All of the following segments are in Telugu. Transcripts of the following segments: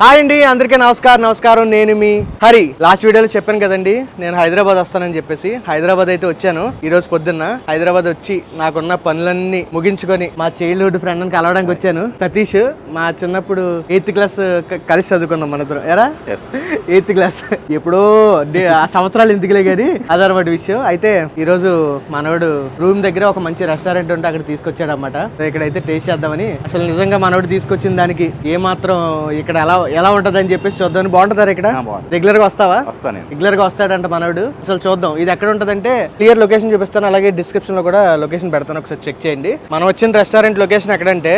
హాయ్ అండి, అందరికీ నమస్కారం. నేను మీ హరి. లాస్ట్ వీడియోలో చెప్పాను కదండి, నేను హైదరాబాద్ వస్తానని చెప్పేసి. హైదరాబాద్ అయితే వచ్చాను ఈ రోజు పొద్దున్న. హైదరాబాద్ వచ్చి నాకున్న పనులన్నీ ముగించుకొని మా చైల్డ్హుడ్ ఫ్రెండ్ కలవడానికి వచ్చాను. సతీష్, మా చిన్నప్పుడు 8th క్లాస్ కలిసి చదువుకున్నాం మనతో. ఎరా 8th క్లాస్ ఎప్పుడో ఆ సంవత్సరాలు ఎందుకులే కానీ అదనమాట విషయం. అయితే ఈ రోజు మనోడు రూమ్ దగ్గర ఒక మంచి రెస్టారెంట్ ఉంటే అక్కడ తీసుకొచ్చాడు అన్నమాట. ఇక్కడైతే టేస్ట్ చేద్దామని. అసలు నిజంగా మనోడు తీసుకొచ్చిన దానికి ఏమాత్రం ఇక్కడ ఎలా ఉంటది అని చెప్పేసి చూద్దాం. బాగుంటుందా ఇక్కడ? రెగ్యులర్ గా వస్తావా? రెగ్యులర్ గా వస్తాడంట మనోడు. అసలు చూద్దాం ఇది ఎక్కడ ఉంటదంటే క్లియర్ లొకేషన్ చూపిస్తాను, అలాగే డిస్క్రిప్షన్ లో కూడా లొకేషన్ పెడతాను, ఒకసారి చెక్ చేయండి. మనం వచ్చిన రెస్టారెంట్ లొకేషన్ ఎక్కడంటే,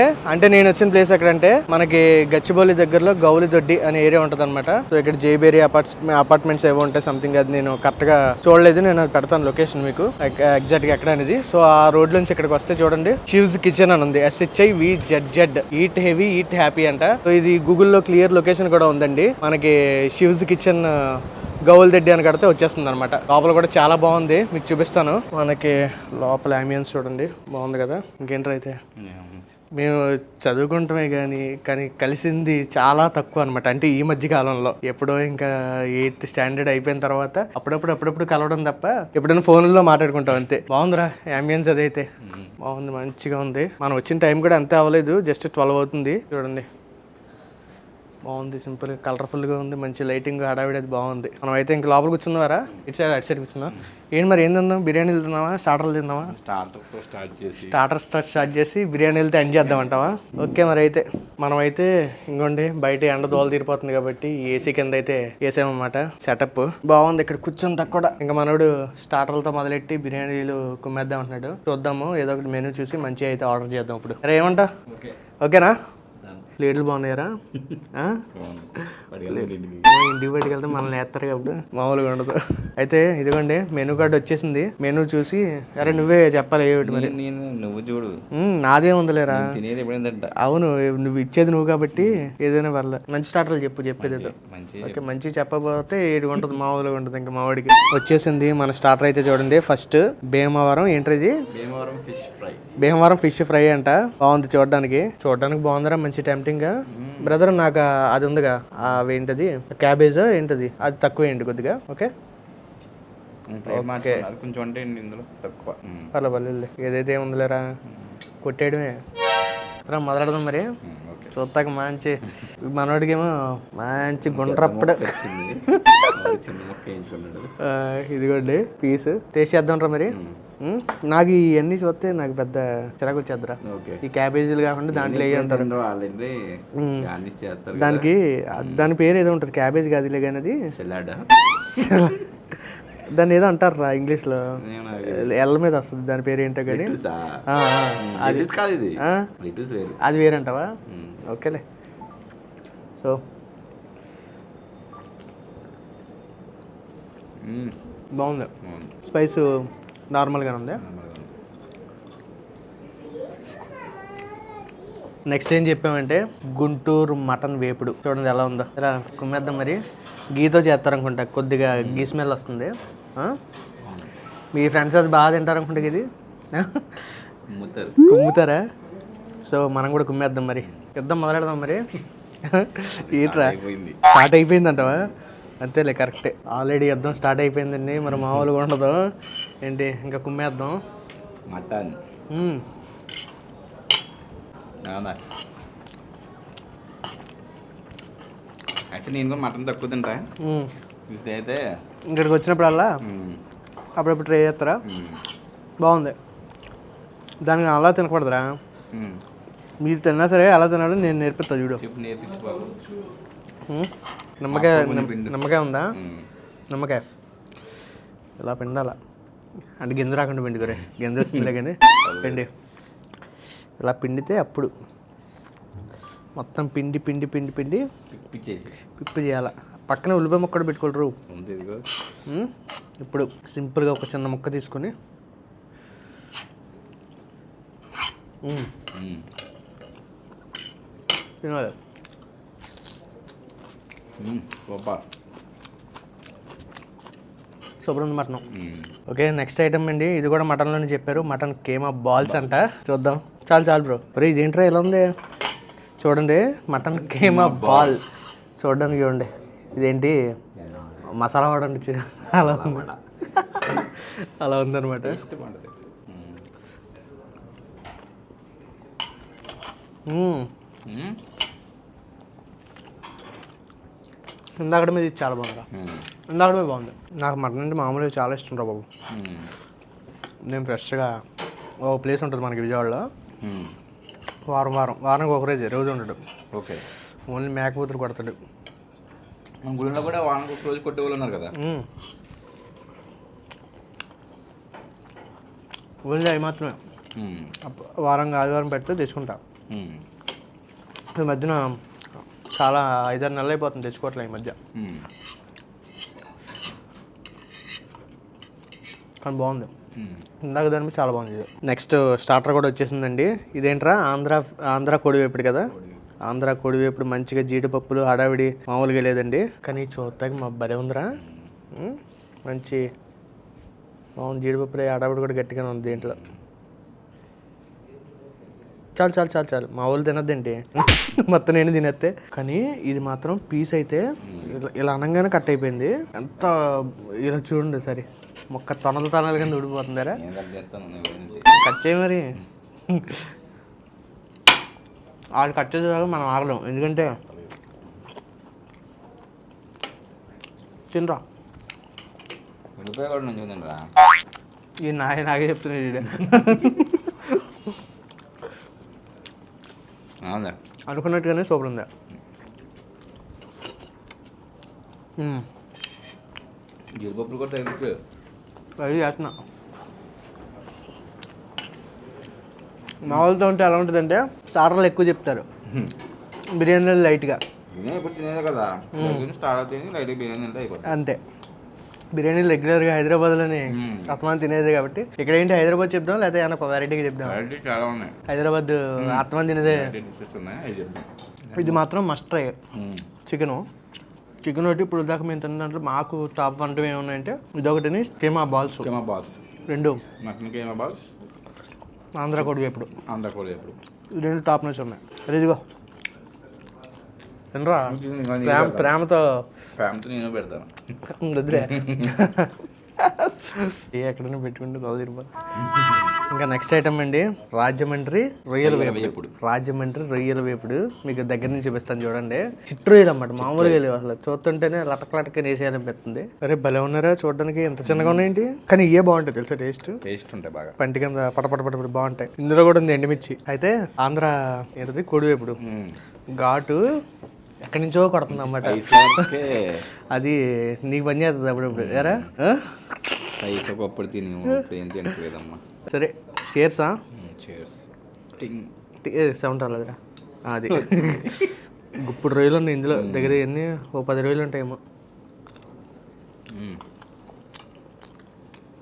నేను వచ్చిన ప్లేస్ ఎక్కడంటే మనకి గచ్చిబౌలి దగ్గరలో గౌలి దొడ్డి అనే ఏరియా ఉంటది అనమాట. సో ఇక్కడ జైబేరి అపార్ట్మెంట్స్ ఏవో ఉంటాయి సంథింగ్. అది నేను కరెక్ట్ గా చూడలేదు, నేను అది పెడతాను లొకేషన్ మీకు ఎగ్జాక్ట్ గా ఎక్కడ అనేది. సో ఆ రోడ్ నుంచి ఇక్కడికి వస్తే చూడండి, చీవ్స్ కిచెన్ అని ఉంది. SHIVZZ, eat heavy eat happy అంట. సో ఇది గూగుల్లో క్లియర్ లొకేషన్ కూడా ఉందండి. మనకి షివ్స్ కిచెన్ గౌల్దెడ్డి అని కడితే వచ్చేస్తుంది అనమాట. లోపల కూడా చాలా బాగుంది, మీకు చూపిస్తాను. మనకి లోపల అంబియన్స్ చూడండి, బాగుంది కదా. ఇంకేంటి అయితే మేము చదువుకుంటామే కానీ కలిసింది చాలా తక్కువ అనమాట. అంటే ఈ మధ్య కాలంలో ఎప్పుడో ఇంకా 8th స్టాండర్డ్ అయిపోయిన తర్వాత అప్పుడప్పుడు కలవడం తప్ప ఎప్పుడైనా ఫోన్లో మాట్లాడుకుంటాం అంతే. బాగుందిరా అంబియన్స్, అదైతే బాగుంది, మంచిగా ఉంది. మనం వచ్చిన టైం కూడా అంతే అవ్వలేదు, జస్ట్ 12 అవుతుంది. చూడండి బాగుంది, సింపుల్ గా కలర్ఫుల్ గా ఉంది, మంచి లైటింగ్ హడావిడి అది బాగుంది. మనం అయితే ఇంకా లోపల కూర్చున్నావారా? ఇటు సైడ్ కూర్చున్నాం. ఏంటి మరి ఏం తిందాం? బిర్యానీలు తిందామా, స్టార్టర్లు తిందామా? స్టార్టర్ స్టార్ట్ చేసి బిర్యానీలతో ఎండ్ చేద్దాం అంటావా? ఓకే, మరి అయితే మనం అయితే ఇంకోండి బయట ఎండ దోల తీరిపోతుంది కాబట్టి ఏసీ కింద అయితే వేసామన్నమాట. సెటప్ బాగుంది, ఇక్కడ కూర్చుంత కూడా. ఇంకా మనోడు స్టార్టర్లతో మొదలెట్టి బిర్యానీలు కుమ్మేద్దాం అంటున్నాడు. చూద్దాము, ఏదో ఒకటి మెనూ చూసి మంచిగా అయితే ఆర్డర్ చేద్దాం ఇప్పుడు. అరే ఏమంటా? ఓకేనా? ప్లేట్లు బాగున్నాయరా? ఇంటికి బయటకెళ్తే మనల్ని వేస్తారు కాబట్టి మామూలుగా ఉండదు. అయితే ఇదిగోండి మెనూ కార్డు వచ్చేసింది. మెనూ చూసి అరే నువ్వే చెప్పాలి ఏమిటి మరి. నువ్వు చూడు, నాదే ఉందిలేరా. అవును, నువ్వు ఇచ్చేది నువ్వు కాబట్టి ఏదైనా పర్లేదు. మంచి స్టార్టర్లు చెప్పేది ఏదో. ఓకే, మంచి చెప్పబోతే ఏడు ఉంటుంది, మామూలుగా ఉంటుంది. ఇంకా మావాడికి వచ్చేసింది మన స్టార్టర్ అయితే చూడండి. ఫస్ట్ భీమవరం, ఏంటిది? భీమవరం ఫిష్ ఫ్రై అంట. బాగుంది, చూడడానికి బాగుందిరా, మంచి టెంప్టింగ్ గా. బ్రదర్ నాకు అది ఉందిగా, అవేంటది క్యాబేజ్ ఏంటది, అది తక్కువ ఏంటి కొద్దిగా. ఓకే కొంచెం అంటే ఇందులో తక్కువ పర్లేదు, ఏదైతే ఏముందిలేరా, కొట్టేయడమే రా. మొదలెడదాం మరి. చూస్తాక మంచి మనోడికేమో మంచి గుండ్రప్పుడు ఇదిగోండి పీస్ టేస్ట్ చేద్దాం రా మరి. నాకు ఇవన్నీ చూస్తే నాకు పెద్ద చిరాకు వచ్చేద్దరా. ఈ క్యాబేజీలు కాకుండా దాంట్లో ఏ ఉంటారు దానికి, దాని పేరు ఏదో ఉంటుంది, క్యాబేజ్ కాదులే కానీ అది దాన్ని ఏదో అంటారు రా ఇంగ్లీష్ లో, ఎల్ల మీద వస్తుంది, దాని పేరు ఏంటో కానీ అది వేరంటావా? ఓకేలే. సో బాగుంది, స్పైస్ నార్మల్గానే ఉంది. నెక్స్ట్ ఏం చెప్పామంటే గుంటూరు మటన్ వేపుడు. చూడండి ఎలా ఉందో, ఇలా కుమ్మేద్దాం మరి. గీతో చేస్తారనుకుంటా, కొద్దిగా గీ స్మెల్ వస్తుంది. మీ ఫ్రెండ్స్ అది బాగా తింటారనుకుంటా ఇది, కుమ్ముతారా? సో మనం కూడా కుమ్మేద్దాం మరి, యుద్ధం మొదలెడదాం మరి. ఏంట్రా స్టార్ట్ అయిపోయిందంటావా? అంతేలే, కరెక్టే, ఆల్రెడీ యుద్ధం స్టార్ట్ అయిపోయిందండి. మరి మామూలుగా ఉండదు ఏంటి, ఇంకా కుమ్మేద్దాం మటన్. యాక్చువల్లీ నేను కూడా మటన్ తక్కువ తింటా, ఇదైతే ఇక్కడికి వచ్చినప్పుడల్లా అప్పుడప్పుడు ట్రై చేస్తారా? బాగుంది. దానికి అలా తినకూడదురా, మీరు తిన్నా సరే అలా తినాలి, నేను నేర్పిస్తా చూడు. నిమ్మకాయ ఉందా? నిమ్మకాయ ఇలా పిండాల అంటే గింజ రాకుండా పిండుకోరే, గింజ వస్తుందిలే కానీ పిండి ఇలా పిండితే అప్పుడు మొత్తం పిండి పిప్పి చేయాల. పక్కన ఉల్లిపాయ ముక్క కూడా పెట్టుకోరు. ఇప్పుడు సింపుల్గా ఒక చిన్న ముక్క తీసుకొని తినాలి. శుభ్రం మటన్. ఓకే, నెక్స్ట్ ఐటమ్ అండి, ఇది కూడా మటన్లోనే చెప్పారు. మటన్ కేమా బాల్స్ అంట. చూద్దాం. చాలు బ్రో. మరి ఇదేంట్రా ఎలా ఉంది చూడండి, మటన్ కేమా బాల్. చూడడానికి చూడండి, ఇదేంటి మసాలా వడ అంటే అలా ఉంది, అలా ఉందన్నమాట. ఇందాక మీద ఇది చాలా బాగుంది, ఇందాక మీద బాగుంది. నాకు మటన్ అంటే మామూలుగా చాలా ఇష్టం రా బాబు. నేను ఫ్రెష్గా ఓ ప్లేస్ ఉంటుంది మనకి విజయవాడలో, వారానికి ఒక రోజు ఉంటాడు. ఓకే, ఓన్లీ మేకపోతులు కొడతాడు. మన గుడిలో కూడా వారానికి ఒక రోజు కొట్టే వాళ్ళు ఉన్నారు కదా. ఓన్లీ అవి మాత్రమే వారంగా ఆదివారం పెడితే తెచ్చుకుంటా. ఈ మధ్యన చాలా 5-6 నెలలు అయిపోతుంది తెచ్చుకోవట్లే ఈ మధ్య, కానీ బాగుంది. ఇందాక దాని చాలా బాగుంది. నెక్స్ట్ స్టార్టర్ కూడా వచ్చేసిందండి. ఇదేంట్రా ఆంధ్ర కోడివేపుడు కదా. ఆంధ్ర కోడివేపుడు మంచిగా జీడిపప్పులు హడావిడి మామూలుగా లేదండి, కానీ చూడటానికి మా భలే ఉందిరా. మంచి బాగుంది, జీడిపప్పులు హడావిడి కూడా గట్టిగానే ఉంది దీంట్లో. చాలు మా వాళ్ళు తినద్దేంటి, మొత్తం నేను తినేస్తే. కానీ ఇది మాత్రం పీస్ అయితే ఇలా అనగానే కట్ అయిపోయింది. ఎంత ఇలా చూడండి సరే, మొక్క తొనలు కింద ఊడిపోతుందారా. కట్ చేయి మరి, వాళ్ళు కట్ చేసేదాకా మనం ఆగలేం, ఎందుకంటే తినరా ఈ నాకే చెప్తున్నాడు అనుకున్నట్టుగానే సూపర్ ఉందా. జీడిపప్పులు కూడా అది చేస్తున్నా. మా వాళ్ళతో ఉంటే ఎలా ఉంటుందంటే స్టార్టర్లు ఎక్కువ చెప్తారు, బిర్యానీలు లైట్గా కదా, అంతే. బిర్యానీలు రెగ్యులర్గా హైదరాబాద్లోనే అత్తమాన్ తినేదే కాబట్టి ఇక్కడ ఏంటి హైదరాబాద్ చెప్దాం లేకపోతే ఏమైనా వెరైటీగా చెప్దాం. చాలా ఉన్నాయి హైదరాబాద్ అత్తమాన్ తినేదే. ఇది మాత్రం మస్ట్ ట్రై. చికెన్ ఒకటి ఇప్పుడు దాకా మేము తిన్న దాంట్లో మాకు టాప్ వంటవి ఏమున్నాయంటే ఇదొకటిని keema balls 2, mutton keema balls, Andhra కోడివేపుడు 2 టాప్ నుంచి ఉన్నాయి. ఇదిగో తినరా, ప్రేమతో నేను పెడతాను. వద్దులే ఎక్కడైనా పెట్టుకుంటే తొలగిరిపోతుంది. ఇంకా నెక్స్ట్ ఐటమ్ అండి రాజమండ్రి రొయ్యల వేపుడు. మీకు దగ్గర నుంచి చూపిస్తాను చూడండి. చిట్టు రొయ్యలు అన్నమాట, మామూలుగా లేవు అసలు. చూస్తుంటేనే లటక వేసేయాలనిపిస్తుంది. అరే భలే ఉన్నారా చూడడానికి, ఎంత చిన్నగా ఉన్నాయండి, కానీ ఇవే బాగుంటాయి తెలుసా. టేస్ట్ ఉంటాయి బాగా, పంటి కింద పటపట బాగుంటాయి. ఇందులో కూడా ఉంది ఎండుమిర్చి. అయితే ఆంధ్ర ఏంటది కోడివేపుడు ఘాటు ఎక్కడి నుంచో కొడుతుంది అన్నమాట. అది నీకు పని చేస్తుంది అప్పుడప్పుడు ఎరా. సరే చేర్సా సౌండ్ రాలేదురా. అది గుప్పుడు రొయ్యలు ఉన్నాయి ఇందులో, దగ్గర ఎన్ని 10 రొయ్యలు ఉంటాయేమో.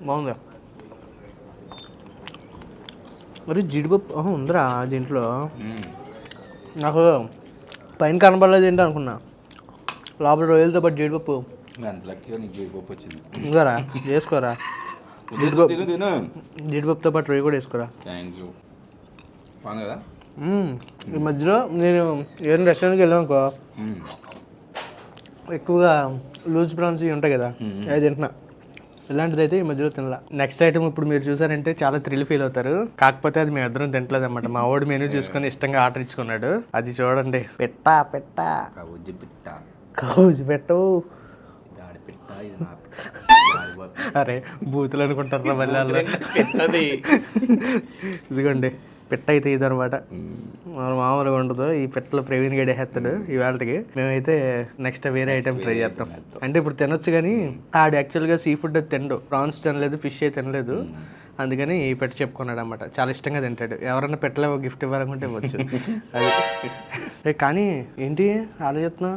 బాగుందా మరి జీడిపప్పు ఉందిరా దీంట్లో. నాకు పైన కనబడలేదు ఏంటి అనుకున్నా, లోపల రొయ్యలతో పాటు జీడిపప్పు వచ్చింది. ఇంకారా వేసుకోరా, జీడిపప్పుతో పాటు రొయ్య కూడా వేసుకోరా. ఈ మధ్యలో నేను ఏదైనా రెస్టారెంట్కి వెళ్ళాను అనుకో, ఎక్కువగా లూజ్ ప్రాన్స్ ఇవి ఉంటాయి కదా, అది తింటున్నా. ఇలాంటిది అయితే ఈ మధ్యలో తినలా. నెక్స్ట్ ఐటమ్ ఇప్పుడు మీరు చూసారంటే చాలా థ్రిల్ ఫీల్ అవుతారు, కాకపోతే అది మేము ఇద్దరం తింటలేదు అనమాట. మా వాడు మెనూ చూసుకొని ఇష్టంగా ఆర్డర్ ఇచ్చుకున్నాడు. అది చూడండి, కౌజు పెట్టు. అరే బూతులు అనుకుంటారా మళ్ళీ. ఇదిగోండి పిట్ట అయితే ఇది అనమాట, మామూలుగా ఉండదు. ఈ పిట్టలో ప్రవీణ్ గడే వేస్తాడు ఇవాళకి. మేమైతే నెక్స్ట్ వేరే ఐటమ్ ట్రై చేస్తాం. అంటే ఇప్పుడు తినొచ్చు కానీ ఆడు యాక్చువల్గా సీ ఫుడ్ అది తినడు, ప్రాన్స్ తినలేదు, ఫిష్ అయితే తినలేదు. అందుకని ఈ పెట్ట చెప్పుకున్నాడు అనమాట. చాలా ఇష్టంగా తింటాడు. ఎవరైనా పెట్టలే గిఫ్ట్ ఇవ్వాలనుకుంటే ఇవ్వచ్చు. అది కానీ ఏంటి ఆలోచిస్తున్నా,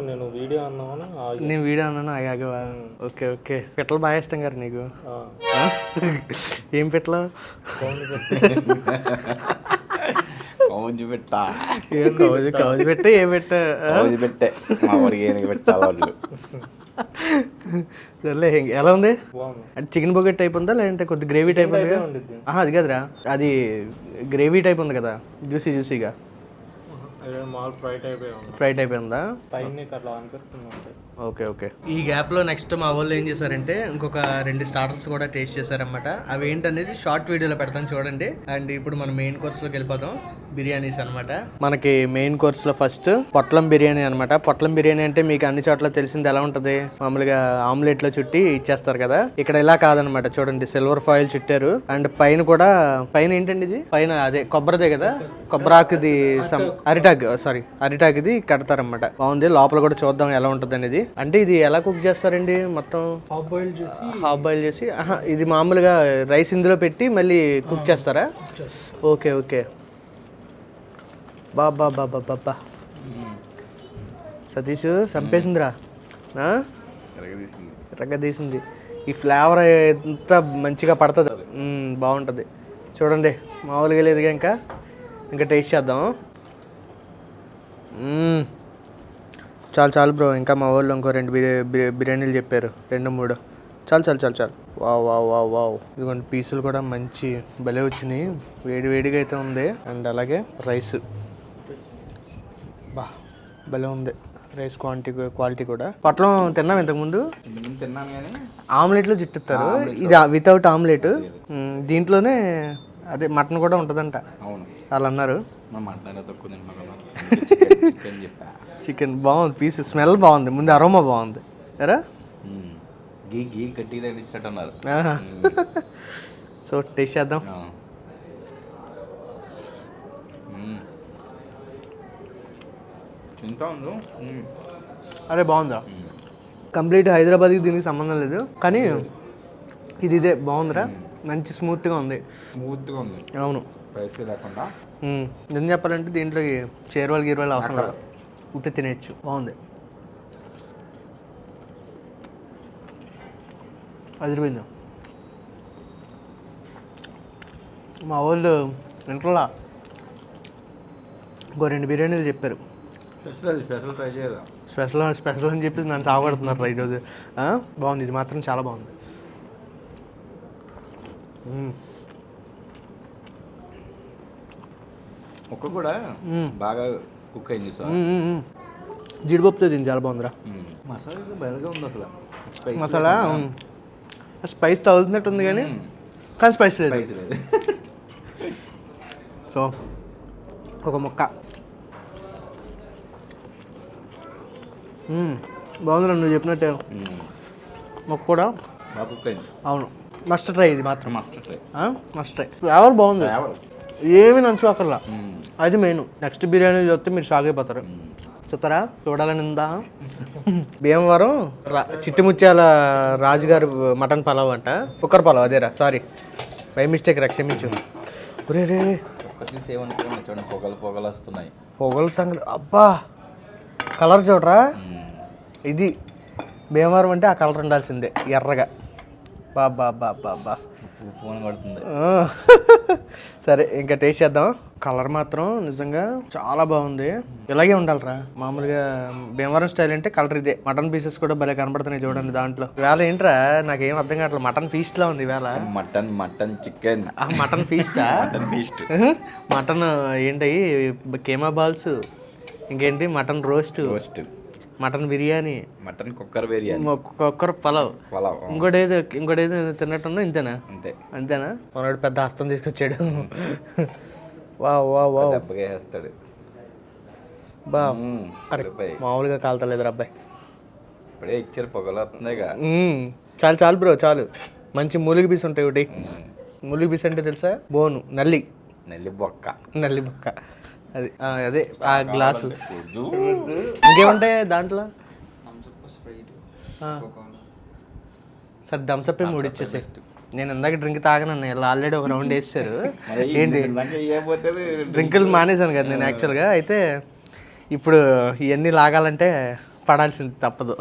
నేను వీడియో అన్నాను ఆగావా. ఓకే పెట్టలు బాగా ఇష్టం గారు నీకు. ఏం పెట్టలు? కౌజు పెట్ట ఏ పెట్టే సర్లే. ఎలా ఉంది అంటే చికెన్ బొగ్గెట్ టైప్ ఉందా లేదంటే కొద్ది గ్రేవీ టైప్ ఉంది? అది కాదురా, అది గ్రేవీ టైప్ ఉంది కదా, జ్యూసీగా. మాల్ ఫ్రైట్ అయిపోయి ఫ్రైట్ అయిపోయిందా? పైన అట్లా అనిపిస్తుంది. Okay okay. ఈ గ్యాప్లో నెక్స్ట్ మా వాళ్ళు ఏం చేశారంటే ఇంకొక 2 స్టార్టర్స్ కూడా టేస్ట్ చేశారనమాట. అవి ఏంటనేది షార్ట్ వీడియోలో పెడతాను చూడండి. అండ్ ఇప్పుడు మనం మెయిన్ కోర్స్లోకి వెళ్ళిపోతాం. బిర్యానీస్ అనమాట. మనకి మెయిన్ కోర్స్లో ఫస్ట్ పొట్లం బిర్యానీ అనమాట. పొట్లం బిర్యానీ అంటే మీకు అన్ని చోట్ల తెలిసింది ఎలా ఉంటుంది, మామూలుగా ఆమ్లెట్లో చుట్టి ఇచ్చేస్తారు కదా. ఇక్కడ ఇలా కాదనమాట. చూడండి సిల్వర్ ఫాయిల్ చుట్టారు. అండ్ పైన కూడా పైన ఏంటండి ఇది, పైన అదే కొబ్బరిదే కదా, కొబ్బరాకుది అరిటాకుది కడతారనమాట. బాగుంది. లోపల కూడా చూద్దాం ఎలా ఉంటుంది అనేది. అంటే ఇది ఎలా కుక్ చేస్తారండి మొత్తం? హాఫ్ బాయిల్ చేసి ఇది మామూలుగా రైస్ ఇందులో పెట్టి మళ్ళీ కుక్ చేస్తారా? Okay okay. బాబా బాబా బాబా సతీష్ చంపేసిందిరా. రగ్గదీసింది. ఈ ఫ్లేవర్ ఎంత మంచిగా పడుతుంది, బాగుంటుంది. చూడండి మామూలుగా లేదుగా. ఇంకా టేస్ట్ చేద్దాం. చాలు బ్రో. ఇంకా మా వాళ్ళు ఇంకో 2 బిర్యానీలు చెప్పారు, 2-3. చాలు. వావ్. ఇదిగోండి పీసులు కూడా మంచి భలే వచ్చినాయి. వేడిగా అయితే ఉంది. అండ్ అలాగే రైస్ భలే ఉంది. రైస్ క్వాలిటీ కూడా. పొట్లం తిన్నాం ఇంతకుముందు. తిన్నాను కానీ ఆమ్లెట్లో చుట్టిస్తారు. ఇది వితౌట్ ఆమ్లెట్. దీంట్లోనే అదే మటన్ కూడా ఉంటుందంట. అవును వాళ్ళు అన్నారు. చికెన్ బాగుంది. పీస్ స్మెల్ బాగుంది. ముందు అరోమా బాగుంది ఎరా. గీ కట్టి ఇచ్చినట్టు అన్నారు. సో టేస్ట్ చేద్దాం. అరే బాగుందా? కంప్లీట్ హైదరాబాద్కి దీనికి సంబంధం లేదు కానీ ఇదే బాగుందిరా. మంచి స్మూత్గా ఉంది. అవును. ఎందుకు చెప్పాలంటే దీంట్లోకి గీర్వాలు అవసరం లేదు, ఉత్తి తినేయచ్చు. బాగుంది. అదిరిపోయింది. మా వాళ్ళు ఇంట్లో ఇంకో 2 బిర్యానీలు చెప్పారు. స్పెషల్ అని చెప్పేసి నన్ను సాగొడుతున్నారు ఈరోజు. బాగుంది. ఇది మాత్రం చాలా బాగుంది. ఒక్క కూడా బాగా కుక్ అయింది సార్. జీడిపప్పుతో దీన్ని చాలా బాగుందిరా. మసాలా బయలుగా ఉంది అసలు. మసాలా స్పైస్ తగులుతున్నట్టు ఉంది కానీ స్పైస్ లేదు. సో ఒక ముక్క బాగుందిరా నువ్వు చెప్పినట్టే. ముక్క కూడా బాగా కుక్ అయింది. అవును. Must try. ఇది మాత్రం మస్ట్ ట్రై. ఫ్లేవర్ బాగుంది. ఏమి నంచుకోకర్లా. అది మెయిన్. నెక్స్ట్ బిర్యానీ చూస్తే మీరు షాక్ అయిపోతారు. చూస్తారా? చూడాలని ఉందా? భీమవరం చిట్టిముత్యాల రాజుగారు మటన్ పలావ్ అంట. కుక్కర్ పలావ్ అదేరా. సారీ బై మిస్టేక్ రా, క్షమించు. రే చూడండి పొగలు వస్తున్నాయి. పొగలు సంగతి. అబ్బా కలర్ చూడరా. ఇది భీమవరం అంటే ఆ కలర్ ఉండాల్సిందే, ఎర్రగా. బాబా ఫోన్ కొడుతుంది. సరే ఇంకా టేస్ట్ చేద్దాం. కలర్ మాత్రం నిజంగా చాలా బాగుంది. ఇలాగే ఉండాలిరా. మామూలుగా భీమవరం స్టైల్ అంటే కలర్ ఇదే. మటన్ పీసెస్ కూడా భలే కనబడుతున్నాయి చూడండి దాంట్లో. వేళ ఏంట్రా నాకేం అర్థం కావట్లేదు. మటన్ ఫీస్ట్ లా ఉంది వేళ. Mutton chicken. Mutton fiesta? Feast. Mutton ఏంటి, కేమా బాల్స్, ఇంకేంటి mutton roast, mutton biryani, mutton cooker biryani, cooker pulao. ఇంకోటి ఏదో తిన్నట్టున్నా. అంతేనా? మనోడు పెద్ద హస్తం తీసుకొచ్చాడు. వావ్ వేస్తాడు. మామూలుగా కాలుతలేదు అబ్బాయి. ఇప్పుడే ఇచ్చారు, పొగలు వస్తున్నాయిగా. చాలు బ్రో చాలు. మంచి మూలిగి పీస్ ఉంటాయి. ఒకటి మూలిగి పీస్ అంటే తెలుసా? బోను, నల్లి బొక్క. అది అదే ఆ గ్లాసు. ఇంకేముంటాయి దాంట్లో? సరే థమ్స్అప్ 3 ఇచ్చేసే. నేను ఇందాక డ్రింక్ తాగనన్నా, ఇలా ఆల్రెడీ ఒక రౌండ్ వేసారు. ఏంటి డ్రింకులు మానేశాను కదా నేను యాక్చువల్గా. అయితే ఇప్పుడు ఇవన్నీ లాగాలంటే పడాల్సింది తప్పదు.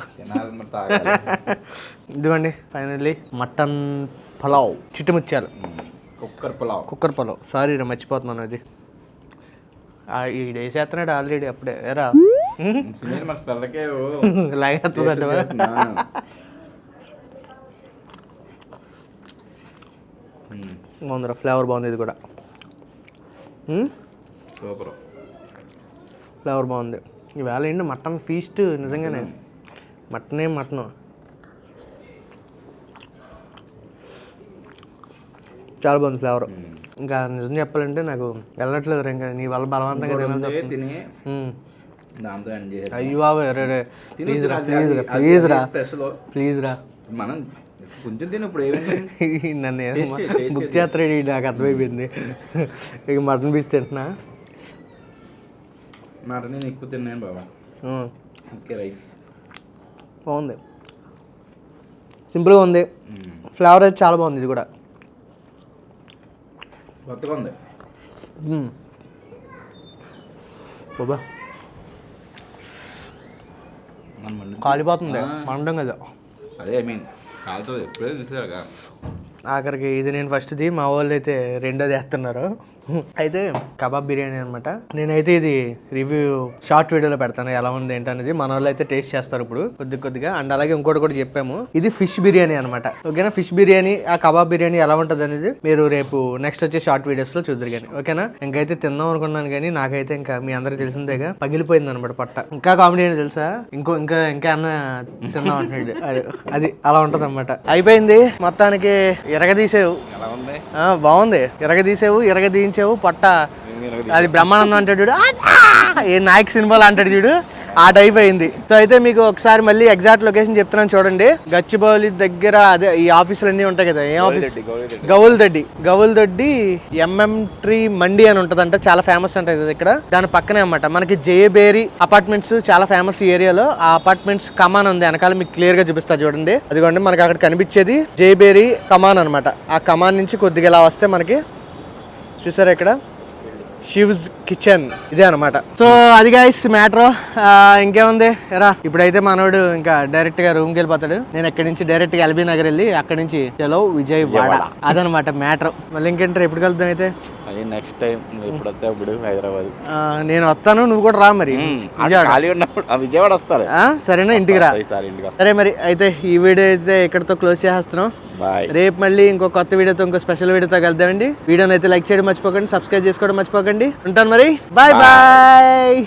ఇదిగోండి ఫైనల్లీ మటన్ పలావ్, చిట్టుముత్యాలు, కుక్కర్ పలావ్. సారీ రా మర్చిపోతున్నాను. అది వేసేస్తున్నాడు ఆల్రెడీ అప్పుడే. ఏరా లాగేస్తుందంట. బాగుందిరా. ఫ్లేవర్ బాగుంది. ఇది కూడా సూపర్. ఫ్లేవర్ బాగుంది. ఈవేళ ఏంటి మటన్ ఫీస్ట్ నిజంగానే. మటను చాలా బాగుంది ఫ్లేవర్. ఇంకా నిజం చెప్పాలంటే నాకు వెళ్ళట్లేదు ఇంకా నీ వల్ల బలవంతంగా తిని దాంతో అయ్యో బాబు రే ప్లీజ్ రా ప్లీజ్ రా ప్లీజ్ రా ప్లీజ్ రా మనం కొంచెం తిని ఇప్పుడు ఏమైంది నన్ను బుక్ చేస్తాడు నాకు అర్థమైపోయింది. ఇక మటన్ పీస్ తింటున్నా. మటన్ నేను ఎక్కువ తిన్నాను బాబా. ఓకే రైస్ బాగుంది, సింపుల్గా ఉంది. ఫ్లేవర్ అయితే చాలా బాగుంది. ఇది కూడా కొత్తగా ఉంది బాబా. కాలిపోతుంది మండం కదా. అదే ఐ మీన్ కాలుతుంది ఎప్పుడే చూసారుగా. ఆఖరికి ఇది నేను ఫస్ట్ది, మా వాళ్ళు అయితే రెండోది వేస్తున్నారు. అయితే కబాబ్ బిర్యానీ అనమాట. నేనైతే ఇది రివ్యూ షార్ట్ వీడియోలో పెడతాను ఎలా ఉంది ఏంటనేది. మన వాళ్ళు అయితే టేస్ట్ చేస్తారు ఇప్పుడు కొద్దిగా. అండ్ అలాగే ఇంకోటి కూడా చెప్పాము, ఇది ఫిష్ బిర్యానీ అనమాట. ఓకేనా, ఫిష్ బిర్యానీ ఆ కబాబ్ బిర్యానీ ఎలా ఉంటుంది అనేది మీరు రేపు నెక్స్ట్ వచ్చే షార్ట్ వీడియోస్లో చూద్దరు కానీ. ఓకేనా, ఇంకైతే తిందాం అనుకున్నాను కానీ నాకైతే ఇంకా మీ అందరికి తెలిసిందేగా పగిలిపోయింది అనమాట పట్ట. ఇంకా కామెడీ ఏంటి తెలుసా, ఇంకా అన్న తిందాం అంటున్నాడు. అది అలా ఉంటుంది అనమాట. అయిపోయింది మొత్తానికి. ఇరగదీసేవు బాగుంది, ఇరగదీయించేవు పట్ట. అది బ్రహ్మానందం అంటాడు చూడు, ఏ నాయక్ సినిమాలు అంటాడు చూడు, ఆ టైప్ అయింది. సో అయితే మీకు ఒకసారి మళ్ళీ ఎగ్జాక్ట్ లొకేషన్ చెప్తున్నాను చూడండి. గచ్చిబౌలి దగ్గర అదే ఈ ఆఫీసులు అన్నీ ఉంటాయి కదా. ఏ ఆఫీస్? గౌల్దొడ్డి MM3 మండి అని ఉంటదంట, చాలా ఫేమస్ అంట ఇక్కడ. దాని పక్కనే అన్నమాట మనకి జేబేరి అపార్ట్మెంట్స్ చాలా ఫేమస్ ఈ ఏరియాలో. ఆ అపార్ట్మెంట్స్ కమాన్ ఉంది వెనకాల, మీకు క్లియర్ గా చూపిస్తా చూడండి. అదిగోండి మనకి అక్కడ కనిపించేది జేబేరి కమాన్ అనమాట. ఆ కమాన్ నుంచి కొద్దిగా ఇలా వస్తే మనకి చూసారా ఇక్కడ షివ్స్ కిచెన్ ఇదే అనమాట. సో అది గైస్ మ్యాటర్. ఇంకేముంది ఎరా, ఇప్పుడైతే మనోడు ఇంకా డైరెక్ట్ గా రూమ్కి వెళ్ళిపోతాడు. నేను ఎక్కడి నుంచి డైరెక్ట్ గా ఎల్బీ నగర్ వెళ్ళి అక్కడి నుంచి చలో విజయవాడ. అదనమాట మ్యాటర్. మళ్ళీ ఇంకేంటారు, ఎప్పుడు కలుద్దాం అయితే నెక్స్ట్ టైం ఇప్పుడు హైదరాబాద్ నేను వస్తాను, నువ్వు కూడా రా మరి. విజయవాడ వస్తారు సరేనా, ఇంటికి రా. సరే మరి అయితే ఈ వీడియో అయితే ఇక్కడతో క్లోజ్ చేస్తున్నాం. రేపు మళ్ళీ ఇంకో కొత్త వీడియోతో ఇంకో స్పెషల్ వీడియోతో కలుద్దామండి. వీడియోని అయితే లైక్ చేయడం మర్చిపోకండి, సబ్స్క్రైబ్ చేసుకోవడం మర్చిపోకండి. ఉంటాను మరి, బాయ్ బాయ్.